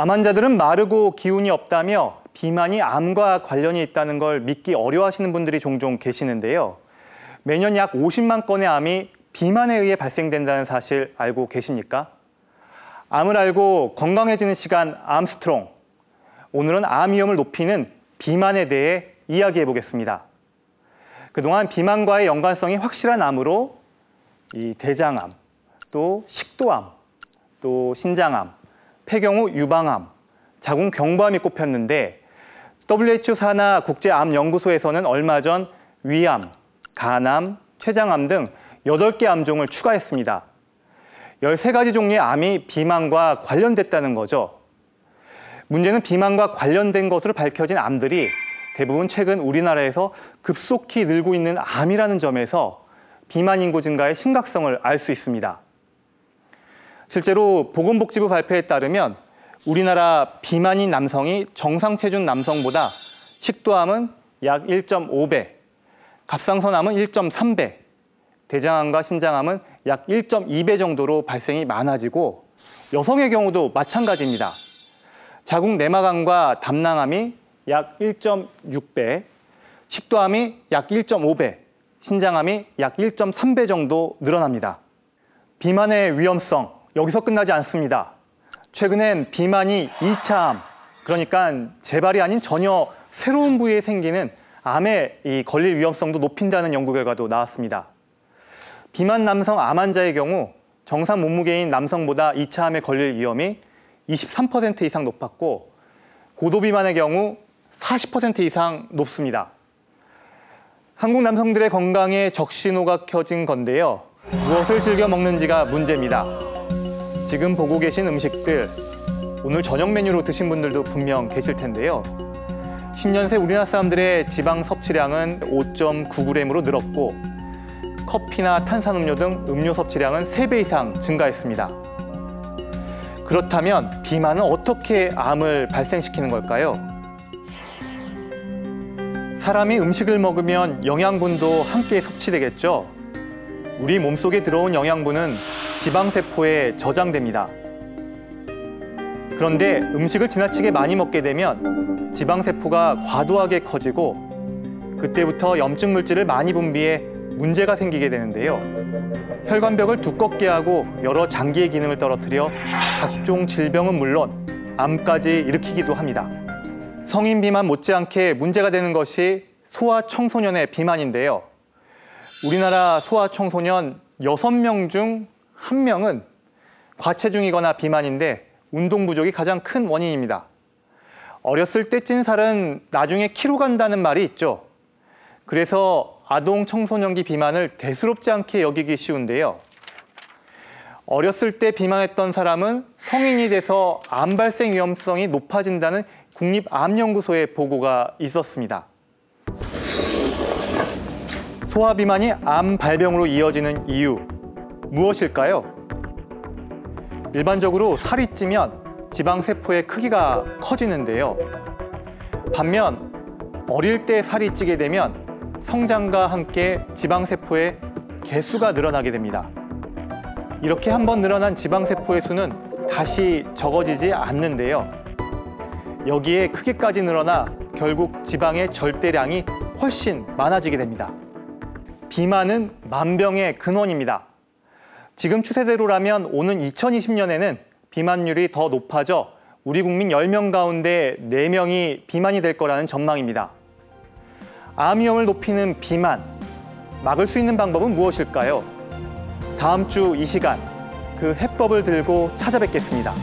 암 환자들은 마르고 기운이 없다며 비만이 암과 관련이 있다는 걸 믿기 어려워하시는 분들이 종종 계시는데요. 매년 약 50만 건의 암이 비만에 의해 발생된다는 사실 알고 계십니까? 암을 알고 건강해지는 시간 암스트롱. 오늘은 암 위험을 높이는 비만에 대해 이야기해 보겠습니다. 그동안 비만과의 연관성이 확실한 암으로 이 대장암, 또 식도암, 또 신장암, 폐경후 유방암, 자궁경부암이 꼽혔는데 WHO 산하 국제암연구소에서는 얼마 전 위암, 간암, 췌장암 등 8개 암종을 추가했습니다. 13가지 종류의 암이 비만과 관련됐다는 거죠. 문제는 비만과 관련된 것으로 밝혀진 암들이 대부분 최근 우리나라에서 급속히 늘고 있는 암이라는 점에서 비만 인구 증가의 심각성을 알 수 있습니다. 실제로 보건복지부 발표에 따르면 우리나라 비만인 남성이 정상 체중 남성보다 식도암은 약 1.5배, 갑상선암은 1.3배, 대장암과 신장암은 약 1.2배 정도로 발생이 많아지고 여성의 경우도 마찬가지입니다. 자궁 내막암과 담낭암이 약 1.6배, 식도암이 약 1.5배, 신장암이 약 1.3배 정도 늘어납니다. 비만의 위험성, 여기서 끝나지 않습니다. 최근엔 비만이 2차 암, 그러니까 재발이 아닌 전혀 새로운 부위에 생기는 암에 걸릴 위험성도 높인다는 연구 결과도 나왔습니다. 비만 남성 암 환자의 경우 정상 몸무게인 남성보다 2차 암에 걸릴 위험이 23% 이상 높았고 고도비만의 경우 40% 이상 높습니다. 한국 남성들의 건강에 적신호가 켜진 건데요. 무엇을 즐겨 먹는지가 문제입니다. 지금 보고 계신 음식들, 오늘 저녁 메뉴로 드신 분들도 분명 계실 텐데요. 10년 새 우리나라 사람들의 지방 섭취량은 5.9g으로 늘었고 커피나 탄산음료 등 음료 섭취량은 3배 이상 증가했습니다. 그렇다면 비만은 어떻게 암을 발생시키는 걸까요? 사람이 음식을 먹으면 영양분도 함께 섭취되겠죠. 우리 몸속에 들어온 영양분은 지방세포에 저장됩니다. 그런데 음식을 지나치게 많이 먹게 되면 지방세포가 과도하게 커지고 그때부터 염증 물질을 많이 분비해 문제가 생기게 되는데요. 혈관벽을 두껍게 하고 여러 장기의 기능을 떨어뜨려 각종 질병은 물론 암까지 일으키기도 합니다. 성인 비만 못지않게 문제가 되는 것이 소아청소년의 비만인데요. 우리나라 소아청소년 6명 중 1명은 과체중이거나 비만인데 운동 부족이 가장 큰 원인입니다. 어렸을 때 찐 살은 나중에 키로 간다는 말이 있죠. 그래서 아동 청소년기 비만을 대수롭지 않게 여기기 쉬운데요. 어렸을 때 비만했던 사람은 성인이 돼서 암 발생 위험성이 높아진다는 국립암연구소의 보고가 있었습니다. 소아비만이 암 발병으로 이어지는 이유, 무엇일까요? 일반적으로 살이 찌면 지방세포의 크기가 커지는데요. 반면 어릴 때 살이 찌게 되면 성장과 함께 지방세포의 개수가 늘어나게 됩니다. 이렇게 한번 늘어난 지방세포의 수는 다시 적어지지 않는데요. 여기에 크기까지 늘어나 결국 지방의 절대량이 훨씬 많아지게 됩니다. 비만은 만병의 근원입니다. 지금 추세대로라면 오는 2020년에는 비만율이 더 높아져 우리 국민 10명 가운데 4명이 비만이 될 거라는 전망입니다. 암 위험을 높이는 비만, 막을 수 있는 방법은 무엇일까요? 다음 주 이 시간 그 해법을 들고 찾아뵙겠습니다.